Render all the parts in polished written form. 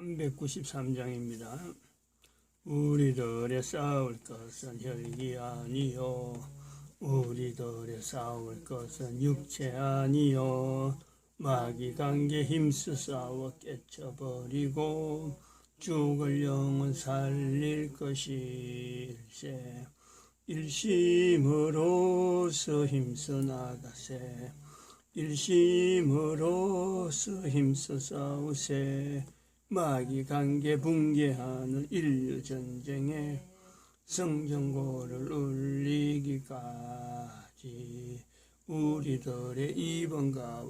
393장입니다. 우리들의 싸울 것은 혈기 아니요 우리들의 싸울 것은 육체 아니요 마귀 관계 힘써 싸워 깨쳐버리고 죽을 영은 살릴 것일세. 일심으로서 힘써 나가세. 일심으로서 힘써 싸우세. 마귀 관계 붕괴하는 인류 전쟁에 성전고를 울리기까지 우리들의 이번과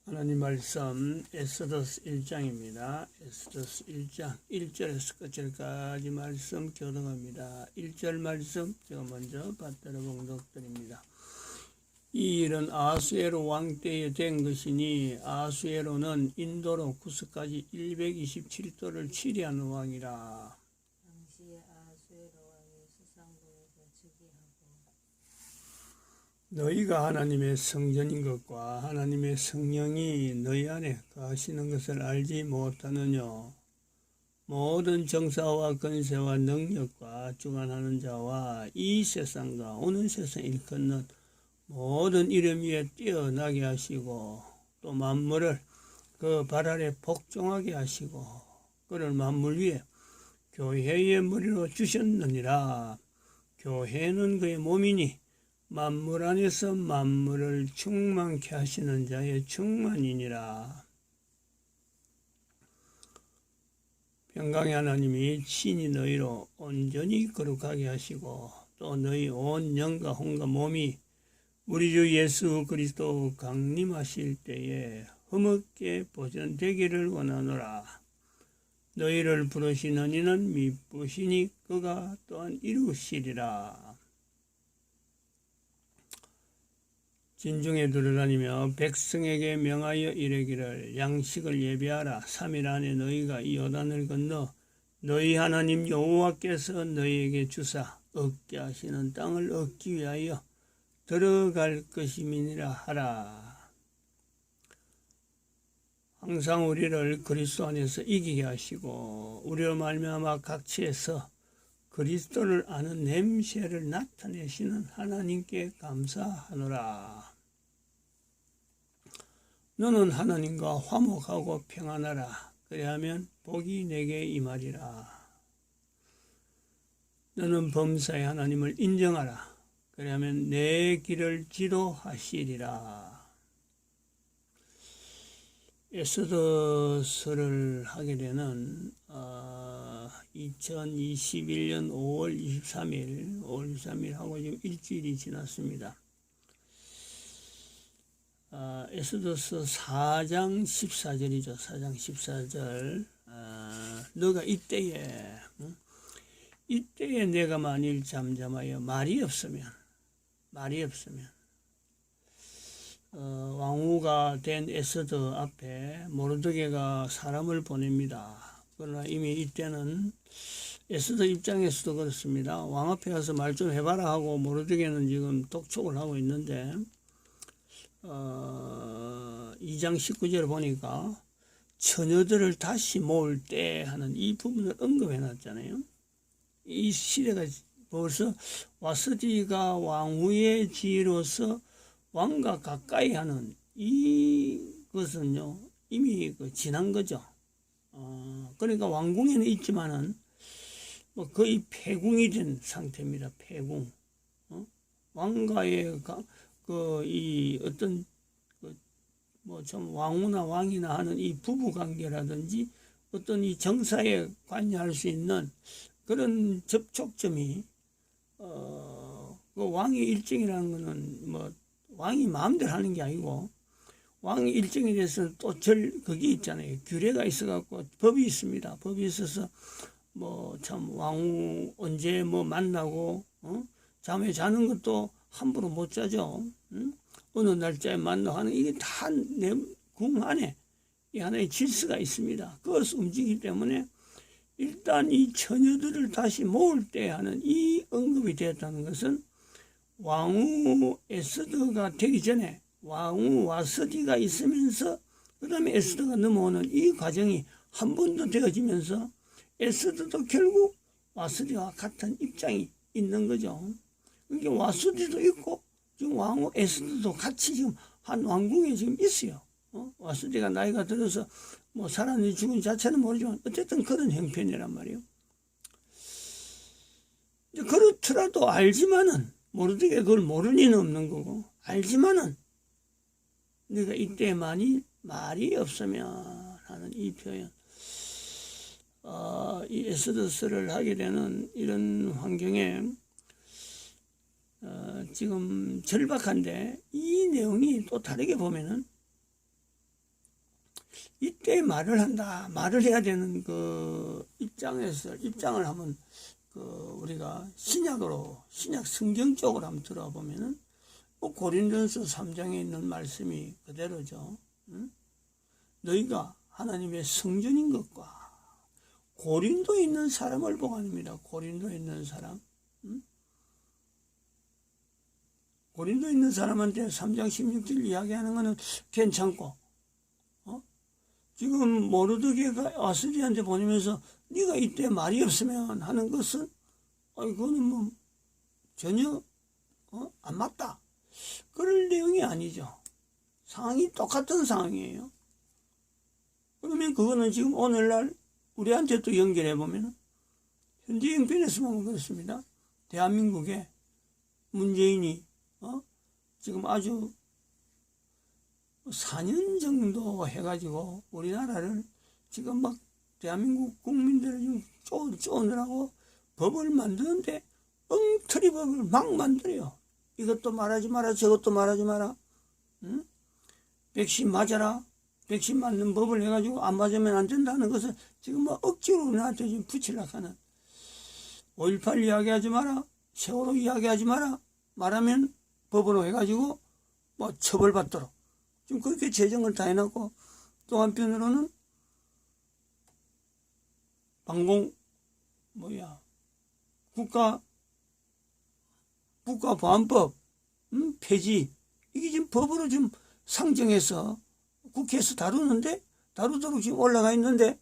하나님 말씀 에스더서 1장입니다. 에스더서 1장 1절에서 끝절까지 말씀 교독합니다. 1절 말씀 제가 먼저 받들어 봉독드립니다. 이 일은 아수에로 왕 때에 된 것이니 아수에로는 인도로 구스까지 127도를 치리하는 왕이라. 당시에 아수에로 왕이 수상궁에서 즉위하고 너희가 하나님의 성전인 것과 하나님의 성령이 너희 안에 거하시는 것을 알지 못하느냐. 모든 정사와 권세와 능력과 주관하는 자와 이 세상과 오는 세상 일컫는 모든 이름 위에 뛰어나게 하시고 또 만물을 그 발 아래 복종하게 하시고 그를 만물 위에 교회의 머리로 주셨느니라. 교회는 그의 몸이니 만물 안에서 만물을 충만케 하시는 자의 충만이니라. 평강의 하나님이 친히 너희로 온전히 거룩하게 하시고 또 너희 온 영과 혼과 몸이 우리 주 예수 그리스도 강림하실 때에 흠없게 보존되기를 원하노라. 너희를 부르시는 이는 미쁘시니 그가 또한 이루시리라. 진중에 들으라니며 백성에게 명하여 이르기를 양식을 예비하라. 3일 안에 너희가 이 요단을 건너 너희 하나님 여호와께서 너희에게 주사 얻게 하시는 땅을 얻기 위하여 들어갈 것임이니라 하라. 항상 우리를 그리스도 안에서 이기게 하시고 우리로 말미암아 각지에서 그리스도를 아는 냄새를 나타내시는 하나님께 감사하노라. 너는 하나님과 화목하고 평안하라. 그리하면 복이 내게 임하리라. 너는 범사의 하나님을 인정하라. 그러면 내 길을 지도하시리라. 에스더서를 하게 되는 2021년 5월 23일 하고 지금 일주일이 지났습니다. 에스더서 4장 14절이죠. 4장 14절. 너가 이때에 내가 만일 잠잠하여 말이 없으면 왕후가 된 에스더 앞에 모르드게가 사람을 보냅니다. 그러나 이미 이때는 에스더 입장에서도 그렇습니다. 왕 앞에 가서 말 좀 해봐라 하고 모르드게는 지금 독촉을 하고 있는데 2장 19절을 보니까 처녀들을 다시 모을 때 하는 이 부분을 언급해 놨잖아요. 이 시대가 벌써 와스디가 왕후의 지혜로서 왕과 가까이 하는 이것은요 이미 지난 거죠. 그러니까 왕궁에는 있지만은 거의 폐궁이 된 상태입니다. 폐궁. 왕가의 이 어떤 좀 왕후나 왕이나 하는 이 부부 관계라든지 어떤 이 정사에 관여할 수 있는 그런 접촉점이 그 왕의 일정이라는 거는 왕이 마음대로 하는 게 아니고 왕의 일정에 대해서는 또 그게 있잖아요. 규례가 있어갖고 법이 있습니다. 법이 있어서 참 왕후 언제 만나고 잠에 자는 것도 함부로 못 자죠. 어느 날짜에 만나고 하는 이게 다 내 궁 안에 이 하나의 질서가 있습니다. 그것을 움직이기 때문에 일단 이 처녀들을 다시 모을 때 하는 이 언급이 되었다는 것은 왕후 에스더가 되기 전에 왕후 와스디가 있으면서 그 다음에 에스더가 넘어오는 이 과정이 한 번 더 되어지면서 에스더도 결국 와수디와 같은 입장이 있는 거죠. 그러니까 와수디도 있고 지금 왕후 에스더도 같이 지금 한 왕궁에 지금 있어요. 와수디가 나이가 들어서 뭐 살았는지 죽은 자체는 모르지만 어쨌든 그런 형편이란 말이에요. 그렇더라도 알지만은 모르게 그걸 모를 리는 없는 거고 알지만은 네가 이때만이 말이 없으면 하는 이 표현. 이 에스더서를 하게 되는 이런 환경에 지금 절박한데 이 내용이 또 다르게 보면은 이때 말을 한다, 말을 해야 되는 그 입장을 한번 우리가 신약 성경 쪽으로 한번 들어보면은 고린도전서 3장에 있는 말씀이 그대로죠. 응? 너희가 하나님의 성전인 것과 고린도에 있는 사람을 보관합니다. 고린도에 있는 사람. 응? 고린도에 있는 사람한테 3장 16절 이야기하는 거는 괜찮고 지금 모르드게가 아스리한테 보내면서 네가 이때 말이 없으면 하는 것은 그거는 뭐 전혀 안 맞다. 그럴 내용이 아니죠. 상황이 똑같은 상황이에요. 그러면 그거는 지금 오늘날 우리한테 또 연결해 보면 현재 형편에서 보면 그렇습니다. 대한민국에 문재인이 지금 아주 4년 정도 해가지고 우리나라를 지금 막 대한민국 국민들을 지금 쪼느라고 법을 만드는데 엉터리 법을 막 만들어요. 이것도 말하지 마라, 저것도 말하지 마라. 응? 백신 맞아라. 백신 맞는 법을 해가지고 안 맞으면 안 된다는 것을 지금 뭐 억지로 우리한테 지금 붙이려고 하는 5.18 이야기하지 마라. 세월호 이야기하지 마라. 말하면 법으로 해가지고 뭐 처벌받도록. 지금 그렇게 재정을 다 해놨고 또 한편으로는 국가보안법 폐지 이게 지금 법으로 좀 상정해서 국회에서 다루도록 지금 올라가 있는데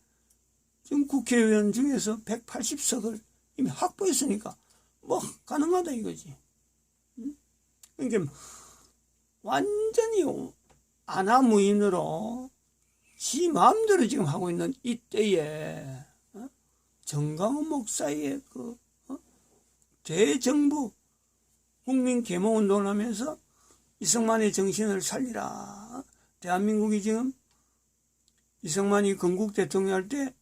지금 국회의원 중에서 180석을 이미 확보했으니까 뭐 가능하다 이거지. 그러니까 완전히 아나무인으로 지 마음대로 지금 하고 있는 이때에 정강훈 목사의 대정부 국민 계몽운동을 하면서 이승만의 정신을 살리라. 대한민국이 지금 이승만이 건국 대통령 할 때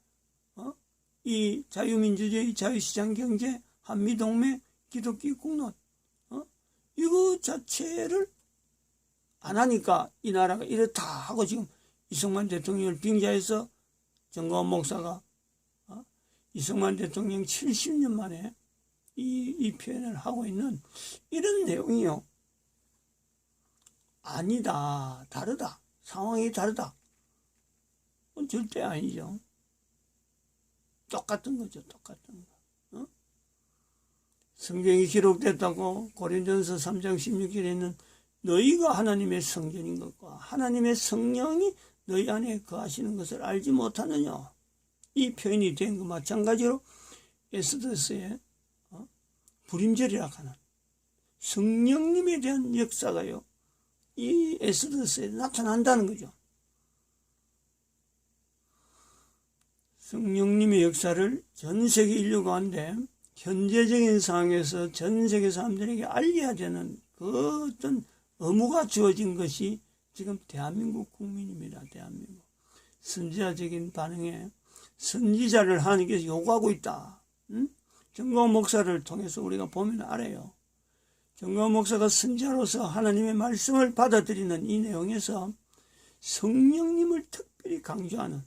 이 자유민주주의, 자유시장 경제, 한미동맹, 기독교 국론 이거 자체를 안 하니까 이 나라가 이렇다 하고 지금 이승만 대통령을 빙자해서 정광훈 목사가 이승만 대통령 70년 만에 이 표현을 하고 있는 이런 내용이요. 아니다, 다르다, 상황이 다르다. 그건 절대 아니죠. 똑같은 거죠, 똑같은 거. 성경이 기록됐다고 고린도전서 3장 16절에 있는 너희가 하나님의 성전인 것과 하나님의 성령이 너희 안에 거하시는 것을 알지 못하느냐. 이 표현이 된 것 마찬가지로 에스더서의 불임절이라 하는 성령님에 대한 역사가요. 이 에스더서에 나타난다는 거죠. 성령님의 역사를 전 세계 인류 가운데 현재적인 상황에서 전 세계 사람들에게 알려야 되는 그 어떤 의무가 주어진 것이 지금 대한민국 국민입니다. 대한민국. 선지자적인 반응에 선지자를 하나님께서 요구하고 있다. 정광훈 목사를 통해서 우리가 보면 알아요. 정광훈 목사가 선지자로서 하나님의 말씀을 받아들이는 이 내용에서 성령님을 특별히 강조하는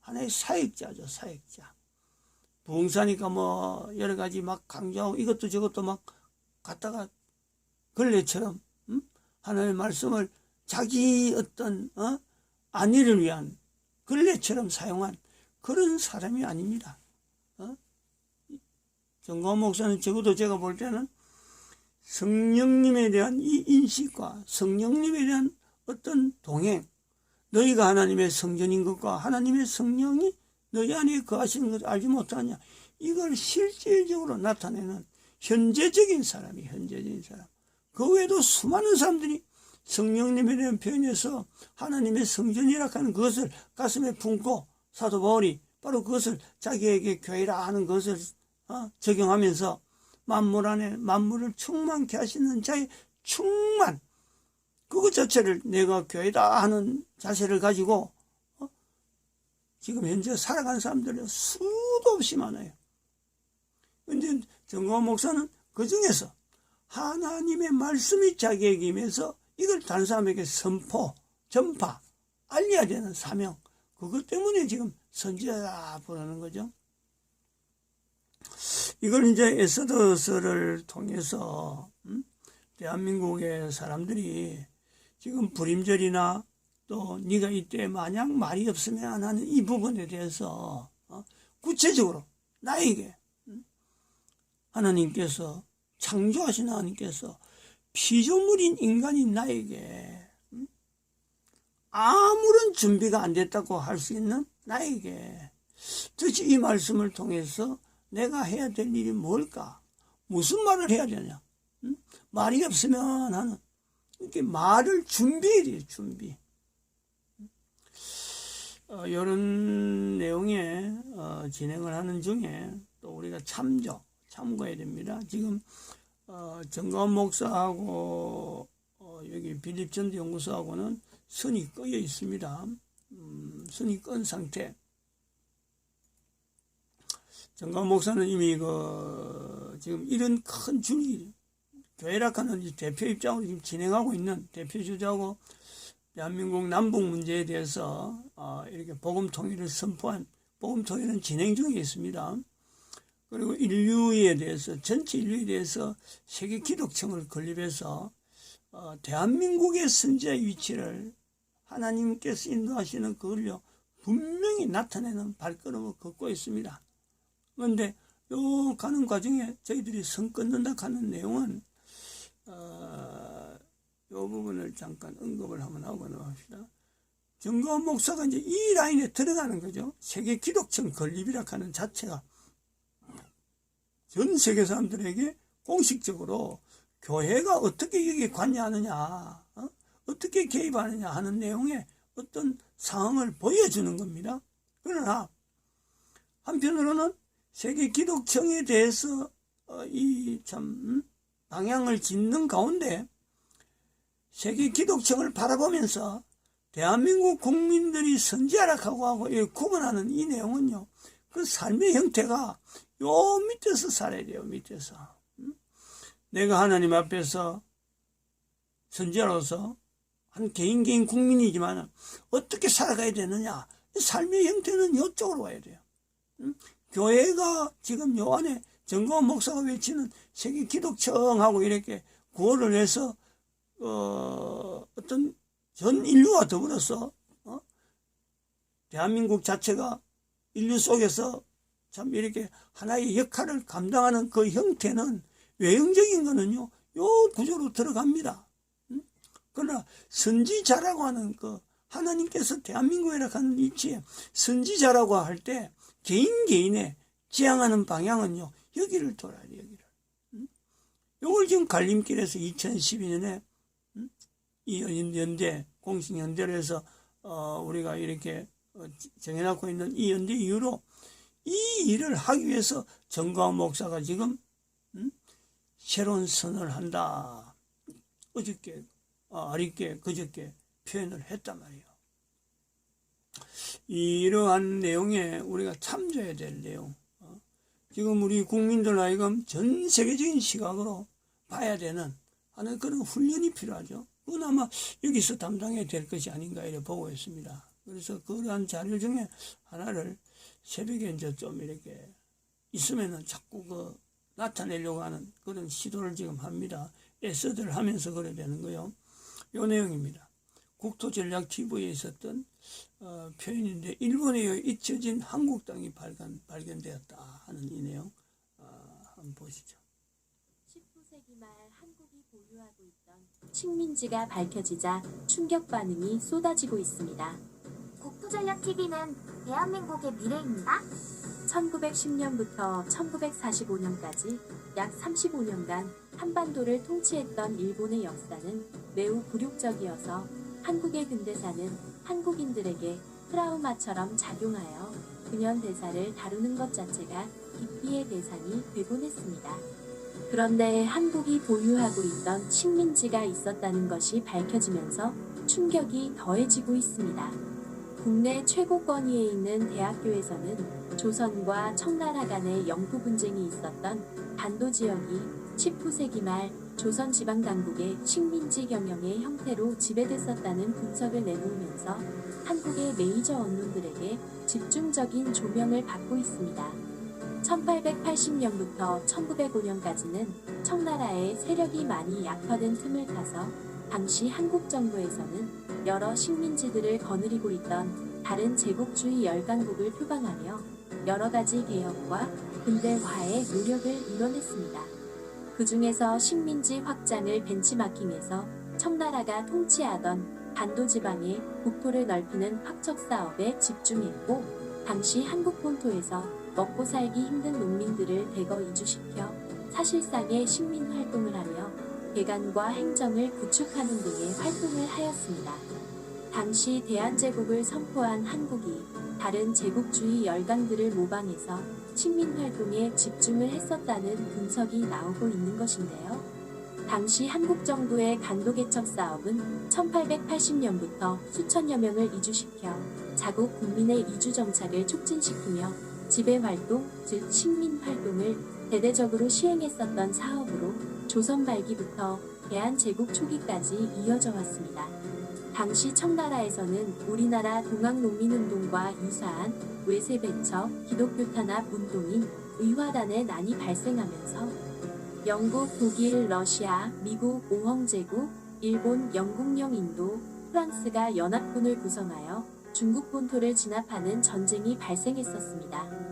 하나의 사역자죠. 사역자. 부흥사니까 뭐 여러 가지 막 강조하고 이것도 저것도 막 갖다가 걸레처럼 하나님의 말씀을 자기 어떤 안위를 위한 걸레처럼 사용한 그런 사람이 아닙니다. 정광훈 목사는 적어도 제가 볼 때는 성령님에 대한 이 인식과 성령님에 대한 어떤 동행, 너희가 하나님의 성전인 것과 하나님의 성령이 너희 안에 거하시는 것을 알지 못하냐. 이걸 실질적으로 나타내는 현재적인 사람이 현재적인 사람. 그 외에도 수많은 사람들이 성령님에 대한 표현에서 하나님의 성전이라 하는 그것을 가슴에 품고 사도 바울이 바로 그것을 자기에게 교회라 하는 것을 적용하면서 만물 안에 만물을 충만케 하시는 자의 충만, 그것 자체를 내가 교회다 하는 자세를 가지고 지금 현재 살아가는 사람들이 수도 없이 많아요. 근데 정광훈 목사는 그 중에서 하나님의 말씀이 자기에게 임해서 이걸 다른 사람에게 선포, 전파, 알려야 되는 사명, 그것 때문에 지금 선지자라 부르는 거죠. 이걸 이제 에스더서를 통해서 대한민국의 사람들이 지금 불임절이나 또 네가 이때 만약 말이 없으면 하는 이 부분에 대해서 구체적으로 나에게 하나님께서 창조하신 하나님께서 피조물인 인간인 나에게 아무런 준비가 안 됐다고 할 수 있는 나에게 도대체 이 말씀을 통해서 내가 해야 될 일이 뭘까? 무슨 말을 해야 되냐? 말이 없으면 하는 이렇게 말을 준비해야 돼요. 준비. 이런 내용의 진행을 하는 중에 또 우리가 참고해야 됩니다. 지금 정광훈 목사하고 여기 빌립전도 연구소하고는 선이 꺼여 있습니다. 선이 끈 상태. 정광훈 목사는 이미 지금 이런 큰 줄기 교회락하는 대표 입장으로 지금 진행하고 있는 대표 주자고 대한민국 남북 문제에 대해서 이렇게 복음 통일을 선포한 복음 통일은 진행 중에 있습니다. 그리고 인류에 대해서 전체 인류에 대해서 세계 기독청을 건립해서 대한민국의 선지자의 위치를 하나님께서 인도하시는 그걸요 분명히 나타내는 발걸음을 걷고 있습니다. 그런데 요 가는 과정에 저희들이 선 끊는다 하는 내용은 요 부분을 잠깐 언급을 한번 하고 넘어갑시다. 정광훈 목사가 이제 이 라인에 들어가는 거죠. 세계 기독청 건립이라 하는 자체가 전 세계 사람들에게 공식적으로 교회가 어떻게 여기에 관여하느냐, 어떻게 개입하느냐 하는 내용의 어떤 상황을 보여주는 겁니다. 그러나 한편으로는 세계 기독청에 대해서 이 참 방향을 짓는 가운데 세계 기독청을 바라보면서 대한민국 국민들이 선지자라고 하고 구분하는 이 내용은요, 그 삶의 형태가 요 밑에서 살아야 돼요. 밑에서. 내가 하나님 앞에서 선지자로서 한 개인 국민이지만 어떻게 살아가야 되느냐, 삶의 형태는 이쪽으로 와야 돼요. 교회가 지금 요 안에 정광훈 목사가 외치는 세계 기독청하고 이렇게 구호를 해서 어떤 전 인류와 더불어서 대한민국 자체가 인류 속에서 참 이렇게 하나의 역할을 감당하는 그 형태는 외형적인 거는요 요 구조로 들어갑니다. 그러나 선지자라고 하는 그 하나님께서 대한민국이라고 하는 위치에 선지자라고 할 때 개인의 지향하는 방향은요 여기를 돌아야 돼요. 여기를. 요걸 지금 갈림길에서 2012년에 이 연대 공식 연대를 해서 우리가 이렇게 정해놓고 있는 이 연대 이후로 이 일을 하기 위해서 정광훈 목사가 지금 새로운 선을 한다. 어저께 어렵게 그저께 표현을 했단 말이에요. 이러한 내용에 우리가 참조해야 될 내용, 지금 우리 국민들 하여금 전 세계적인 시각으로 봐야 되는 하는 그런 훈련이 필요하죠. 그건 아마 여기서 담당해야 될 것이 아닌가 이렇게 보고 있습니다. 그래서 그러한 자료 중에 하나를 새벽에 이제 좀 이렇게 있으면은 자꾸 나타내려고 하는 그런 시도를 지금 합니다. 애써들 하면서 그래야 되는 거요. 요 내용입니다. 국토전략TV에 있었던 표현인데 일본에 잊혀진 한국 땅이 발견되었다 하는 이 내용 한번 보시죠. 19세기 말 한국이 보유한 보유하고 있던 식민지가 밝혀지자 충격 반응이 쏟아지고 있습니다. 국토전략TV는 대한민국의 미래입니다. 1910년부터 1945년까지 약 35년간 한반도를 통치했던 일본의 역사는 매우 굴욕적이어서 한국의 근대사는 한국인들에게 트라우마처럼 작용하여 근현대사를 다루는 것 자체가 기피의 대상이 되곤 했습니다. 그런데 한국이 보유하고 있던 식민지가 있었다는 것이 밝혀지면서 충격이 더해지고 있습니다. 국내 최고 권위에 있는 대학교에서는 조선과 청나라 간의 영토 분쟁이 있었던 반도 지역이 19세기 말 조선 지방당국의 식민지 경영의 형태로 지배됐었다는 분석을 내놓으면서 한국의 메이저 언론들에게 집중적인 조명을 받고 있습니다. 1880년부터 1905년까지는 청나라의 세력이 많이 약화된 틈을 타서 당시 한국 정부에서는 여러 식민지들을 거느리고 있던 다른 제국주의 열강국을 표방하며 여러 가지 개혁과 근대화의 노력을 이뤄냈습니다. 그 중에서 식민지 확장을 벤치마킹해서 청나라가 통치하던 반도 지방의 국토를 넓히는 확척 사업에 집중했고, 당시 한국 본토에서 먹고 살기 힘든 농민들을 대거 이주시켜 사실상의 식민 활동을 하며 개간과 행정을 구축하는 등의 활동을 하였습니다. 당시 대한제국을 선포한 한국이 다른 제국주의 열강들을 모방해서 식민활동에 집중을 했었다는 분석이 나오고 있는 것인데요. 당시 한국 정부의 간도개척 사업은 1880년부터 수천여 명을 이주시켜 자국 국민의 이주 정착을 촉진시키며 지배활동, 즉 식민활동을 대대적으로 시행했었던 사업으로 조선 말기부터 대한제국 초기까지 이어져 왔습니다. 당시 청나라에서는 우리나라 동학농민운동과 유사한 외세배척, 기독교탄압 운동인 의화단의 난이 발생하면서 영국, 독일, 러시아, 미국, 오형제국, 일본, 영국령 인도, 프랑스가 연합군을 구성하여 중국 본토를 진압하는 전쟁이 발생했었습니다.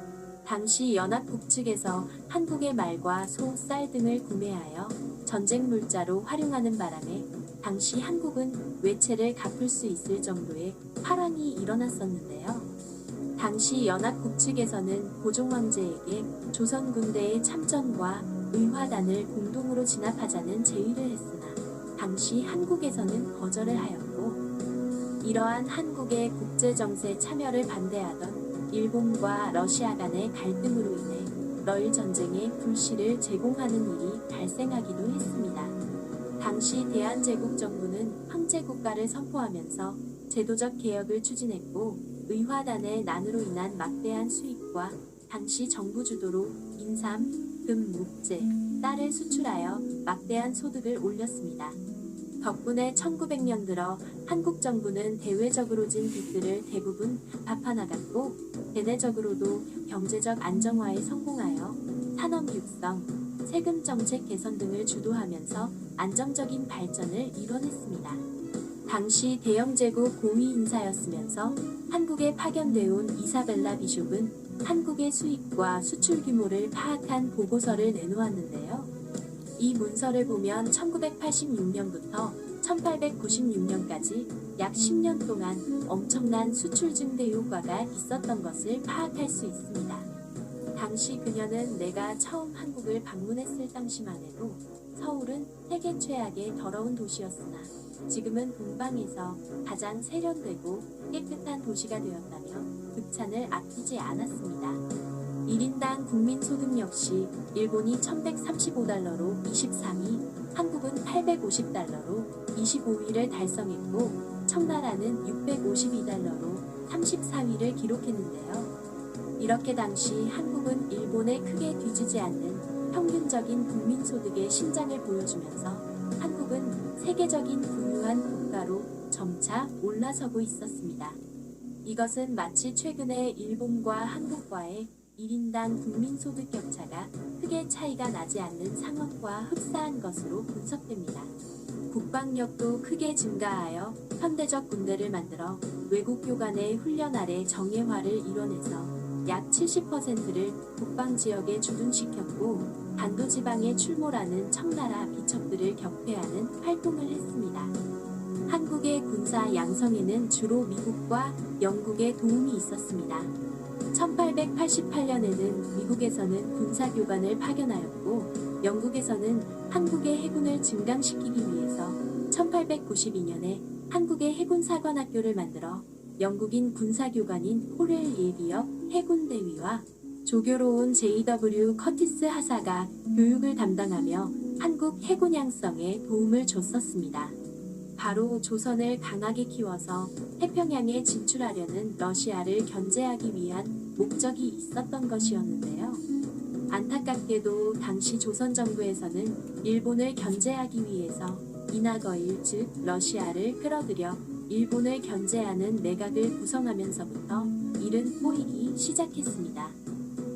당시 연합국 측에서 한국의 말과 소, 쌀 등을 구매하여 전쟁 물자로 활용하는 바람에 당시 한국은 외채를 갚을 수 있을 정도의 파란이 일어났었는데요. 당시 연합국 측에서는 고종 황제에게 조선 군대의 참전과 의화단을 공동으로 진압하자는 제의를 했으나 당시 한국에서는 거절을 하였고, 이러한 한국의 국제정세 참여를 반대하던 일본과 러시아 간의 갈등으로 인해 러일 전쟁에 불씨를 제공하는 일이 발생하기도 했습니다. 당시 대한제국 정부는 황제국가를 선포하면서 제도적 개혁을 추진했고, 의화단의 난으로 인한 막대한 수익과 당시 정부 주도로 인삼, 금, 목재, 쌀을 수출하여 막대한 소득을 올렸습니다. 덕분에 1900년 들어 한국 정부는 대외적으로 진 빚들을 대부분 갚아나갔고, 대내적으로도 경제적 안정화에 성공하여 산업 육성, 세금 정책 개선 등을 주도하면서 안정적인 발전을 이뤄냈습니다. 당시 대영제국 고위 인사였으면서 한국에 파견되어 온 이사벨라 비숍은 한국의 수입과 수출 규모를 파악한 보고서를 내놓았는데요. 이 문서를 보면 1986년부터 1896년까지 약 10년 동안 엄청난 수출 증대 효과가 있었던 것을 파악할 수 있습니다. 당시 그녀는 내가 처음 한국을 방문했을 당시만 해도 서울은 세계 최악의 더러운 도시였으나 지금은 동방에서 가장 세련되고 깨끗한 도시가 되었다며 극찬을 아끼지 않았습니다. 1인당 국민소득 역시 일본이 1135달러로 23위, 한국은 850달러로 25위를 달성했고, 청나라는 652달러로 34위를 기록했는데요. 이렇게 당시 한국은 일본에 크게 뒤지지 않는 평균적인 국민소득의 신장을 보여주면서 한국은 세계적인 부유한 국가로 점차 올라서고 있었습니다. 이것은 마치 최근에 일본과 한국과의 1인당 국민소득 격차가 크게 차이가 나지 않는 상황과 흡사한 것으로 분석됩니다. 국방력도 크게 증가하여 현대적 군대를 만들어 외국교 간의 훈련 아래 정예화를 이뤄내서 약 70%를 북방 지역에 주둔시켰고 반도지방에 출몰하는 청나라 비척들을 격퇴하는 활동을 했습니다. 한국의 군사 양성에는 주로 미국과 영국의 도움이 있었습니다. 1888년에는 미국에서는 군사교관을 파견하였고 영국에서는 한국의 해군을 증강시키기 위해서 1892년에 한국의 해군사관학교를 만들어 영국인 군사교관인 호렐 예비역 해군대위와 조교로운 J.W. 커티스 하사가 교육을 담당하며 한국 해군 양성에 도움을 줬었습니다. 바로 조선을 강하게 키워서 태평양에 진출하려는 러시아를 견제하기 위한 목적이 있었던 것이었는데요. 안타깝게도 당시 조선 정부에서는 일본을 견제하기 위해서 이나거일 즉 러시아를 끌어들여 일본을 견제하는 내각을 구성하면서부터 일은 꼬이기 시작했습니다.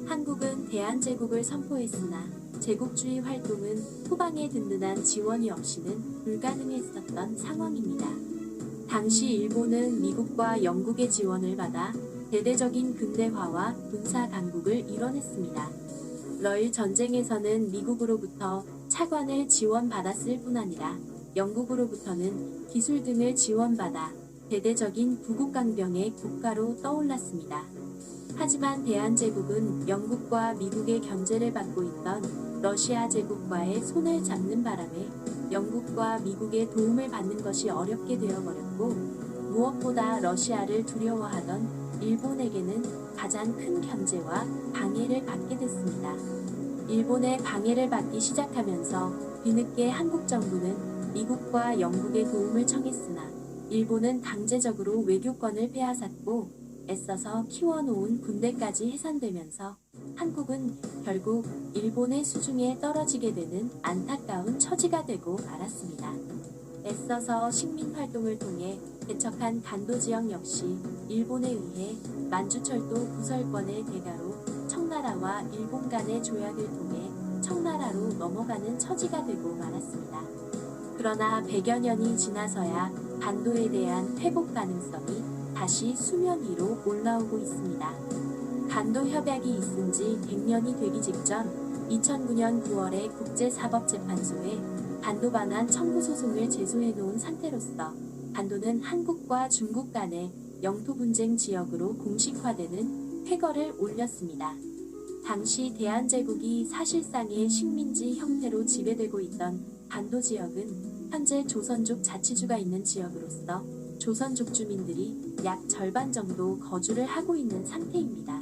한국은 대한제국을 선포했으나 제국주의 활동은 후방의 든든한 지원이 없이는 불가능했었던 상황입니다. 당시 일본은 미국과 영국의 지원을 받아 대대적인 근대화와 군사 강국을 이뤄냈습니다. 러일 전쟁에서는 미국으로부터 차관을 지원받았을 뿐 아니라 영국으로부터는 기술 등을 지원받아 대대적인 부국강병의 국가로 떠올랐습니다. 하지만 대한제국은 영국과 미국의 견제를 받고 있던 러시아 제국과의 손을 잡는 바람에 영국과 미국의 도움을 받는 것이 어렵게 되어버렸고 무엇보다 러시아를 두려워하던 일본에게는 가장 큰 견제와 방해를 받게 됐습니다. 일본의 방해를 받기 시작하면서 뒤늦게 한국 정부는 미국과 영국의 도움을 청했으나 일본은 강제적으로 외교권을 빼앗았고 애써서 키워놓은 군대까지 해산되면서 한국은 결국 일본의 수중에 떨어지게 되는 안타까운 처지가 되고 말았습니다. 애써서 식민활동을 통해 개척한 간도지역 역시 일본에 의해 만주철도 부설권의 대가로 청나라와 일본 간의 조약을 통해 청나라로 넘어가는 처지가 되고 말았습니다. 그러나 100여 년이 지나서야 간도에 대한 회복 가능성이 다시 수면 위로 올라오고 있습니다. 간도 협약이 있은 지 100년이 되기 직전 2009년 9월에 국제사법재판소에 간도 반환 청구 소송을 제소해 놓은 상태로서 간도는 한국과 중국 간의 영토 분쟁 지역으로 공식화되는 쾌거를 올렸습니다. 당시 대한제국이 사실상의 식민지 형태로 지배되고 있던 간도 지역은 현재 조선족 자치주가 있는 지역으로서 조선족 주민들이 약 절반 정도 거주를 하고 있는 상태입니다.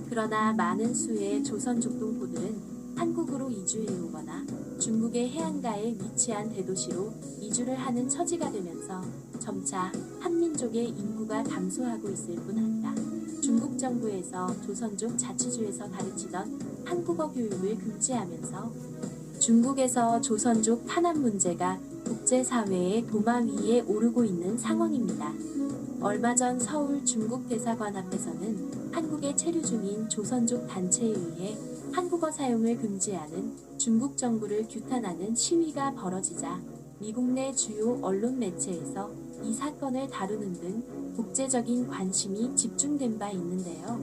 그러나 많은 수의 조선족 동포들은 한국으로 이주해 오거나 중국의 해안가에 위치한 대도시로 이주를 하는 처지가 되면서 점차 한민족의 인구가 감소하고 있을 뿐 아니라 중국 정부에서 조선족 자치주에서 가르치던 한국어 교육을 금지하면서 중국에서 조선족 탄압 문제가 국제사회의 도마 위에 오르고 있는 상황입니다. 얼마 전 서울 중국대사관 앞에서는 한국에 체류 중인 조선족 단체에 의해 한국어 사용을 금지하는 중국 정부를 규탄하는 시위가 벌어지자 미국 내 주요 언론 매체에서 이 사건을 다루는 등 국제적인 관심이 집중된 바 있는데요.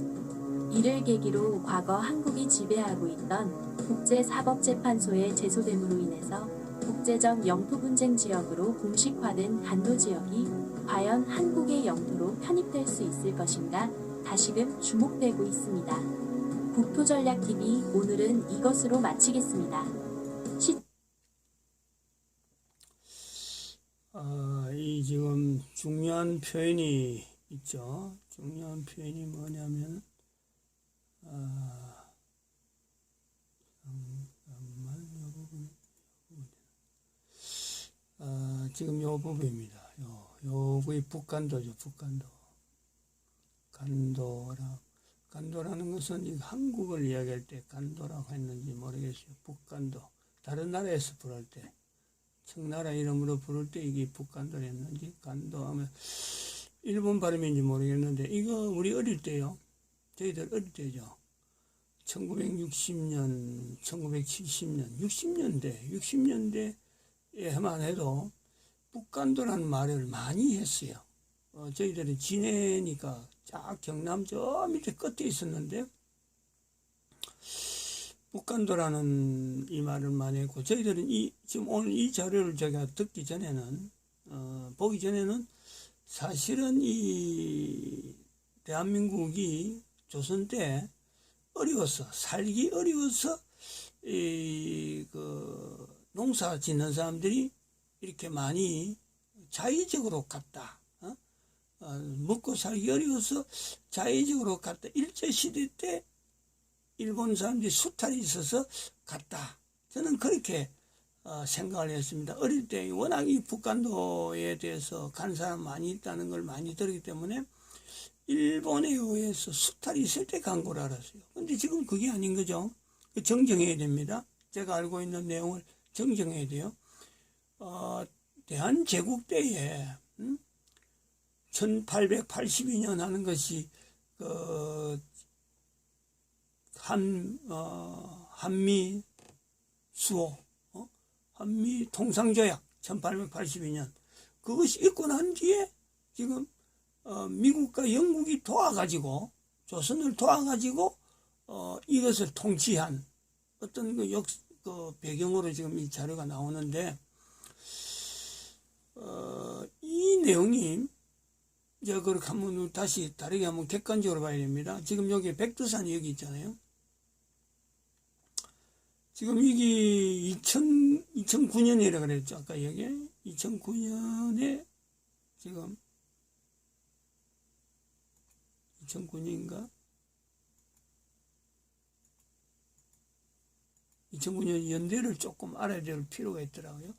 이를 계기로 과거 한국이 지배하고 있던 국제사법재판소에 제소됨으로 인해서 국제적 영토 분쟁 지역으로 공식화된 간도 지역이 과연 한국의 영토로 편입될 수 있을 것인가 다시금 주목되고 있습니다. 국토전략TV 오늘은 이것으로 마치겠습니다. 이 지금 중요한 표현이 있죠. 중요한 표현이 뭐냐면 지금 요 부분입니다. 요의 북간도죠. 북간도. 간도라는 것은 이 한국을 이야기할 때 간도라고 했는지 모르겠어요. 북간도. 다른 나라에서 부를 때, 청나라 이름으로 부를 때 이게 북간도였는지 간도 하면 일본 발음인지 모르겠는데 이거 우리 어릴 때요. 저희들 어릴 때죠. 1960년, 1970년, 60년대에만 해도 북간도라는 말을 많이 했어요. 저희들이 지내니까 자, 경남 저 밑에 끝에 있었는데, 북간도라는 이 말을 많이 했고, 저희들은 지금 오늘 이 자료를 제가 듣기 전에는, 보기 전에는 사실은 이 대한민국이 조선 때 어려웠어. 살기 어려워서, 농사 짓는 사람들이 이렇게 많이 자의적으로 갔다. 먹고 살기 어려워서 자의적으로 갔다. 일제시대 때 일본 사람들이 수탈이 있어서 갔다. 저는 그렇게 생각을 했습니다. 어릴 때 워낙 이 북간도에 대해서 간 사람 많이 있다는 걸 많이 들었기 때문에 일본에 의해서 수탈이 있을 때 간 걸 알았어요. 근데 지금 그게 아닌 거죠. 정정해야 됩니다. 제가 알고 있는 내용을 정정해야 돼요. 대한제국 때에 1882년 하는 것이 한미 수호, 한미 통상조약 1882년 그것이 있고 난 뒤에 지금 미국과 영국이 도와가지고 조선을 도와가지고 이것을 통치한 어떤 그 배경으로 지금 이 자료가 나오는데 이 내용이 이제 그렇게 한번 다시 다르게 한번 객관적으로 봐야 됩니다. 지금 여기 백두산이 여기 있잖아요. 지금 이게 2009년이라 그랬죠. 아까 여기 2009년에 지금 2009년인가? 2009년 연대를 조금 알아야 될 필요가 있더라고요.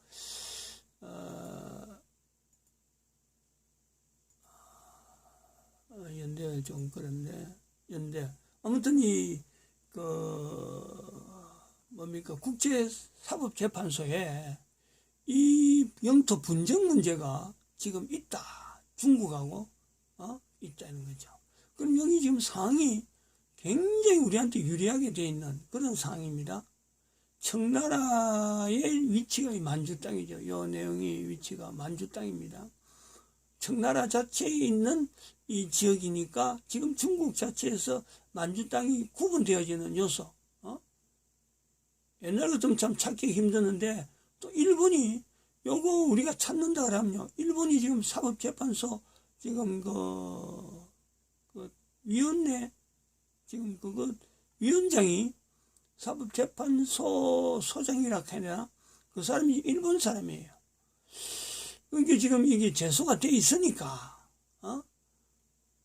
연대가 좀 그런데, 연대. 아무튼 국제사법재판소에 이 영토 분쟁 문제가 지금 있다. 중국하고, 있다는 거죠. 그럼 여기 지금 상황이 굉장히 우리한테 유리하게 되어 있는 그런 상황입니다. 청나라의 위치가 만주 땅이죠. 이 내용이 위치가 만주 땅입니다. 청나라 자체에 있는 이 지역이니까 지금 중국 자체에서 만주 땅이 구분되어지는 요소. 옛날 같으면 참 찾기 힘드는데 또 일본이 요거 우리가 찾는다 그러면요. 일본이 지금 사법재판소 지금 그 위원회 지금 위원장이 사법재판소 소장이라 해야 그 사람이 일본 사람이에요. 이게 지금 이게 제소가 돼 있으니까,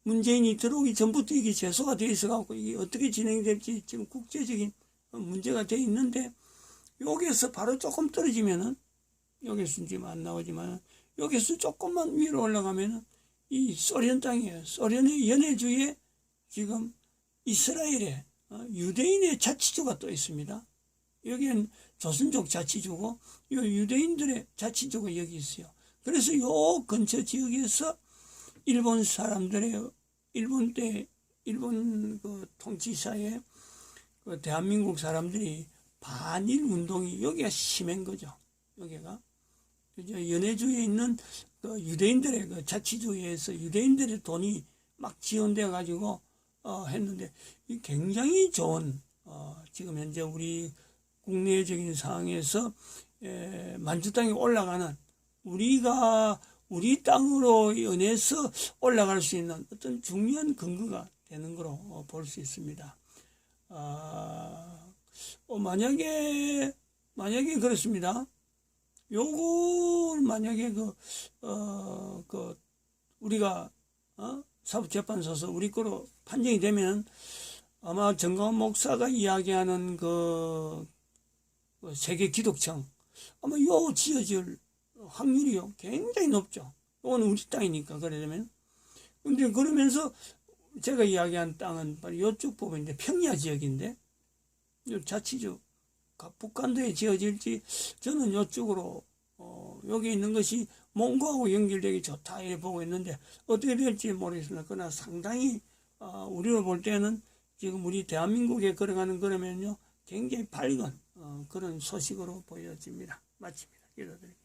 문재인이 들어오기 전부터 이게 제소가 돼 있어갖고 이게 어떻게 진행될지 지금 국제적인 문제가 돼 있는데, 여기에서 바로 조금 떨어지면은, 여기서 지금 안 나오지만, 여기서 조금만 위로 올라가면은, 이 소련 땅이에요. 소련의 연해주에 지금 이스라엘의 유대인의 자치주가 또 있습니다. 여기는 조선족 자치주고, 이 유대인들의 자치주가 여기 있어요. 그래서 요 근처 지역에서 일본 사람들의 일본 그 통치사에 그 대한민국 사람들이 반일 운동이 여기가 심한 거죠. 여기가 연해주에 있는 그 유대인들의 그 자치주에서 유대인들의 돈이 막 지원돼 가지고 했는데 이 굉장히 좋은 지금 현재 우리 국내적인 상황에서 만주 땅에 올라가는 우리 땅으로 인해서 올라갈 수 있는 어떤 중요한 근거가 되는 거로 볼 수 있습니다. 만약에 그렇습니다. 요걸 만약에 우리가 사법재판소에서 우리 거로 판정이 되면 아마 정가원 목사가 이야기하는 그 세계 기독청 아마 요 지어질 확률이요 굉장히 높죠. 이건 우리 땅이니까 그러려면. 근데 그러면서 제가 이야기한 땅은 바로 이쪽 보면 이제 평야 지역인데 요 자치주 북간도에 지어질지 저는 이쪽으로 여기 있는 것이 몽고하고 연결되기 좋다 이렇게 보고 있는데 어떻게 될지 모르겠습니다. 그러나 상당히 우리로 볼 때는 지금 우리 대한민국에 걸어가는 거라면요 굉장히 밝은 그런 소식으로 보여집니다. 마칩니다. 기도드립니다.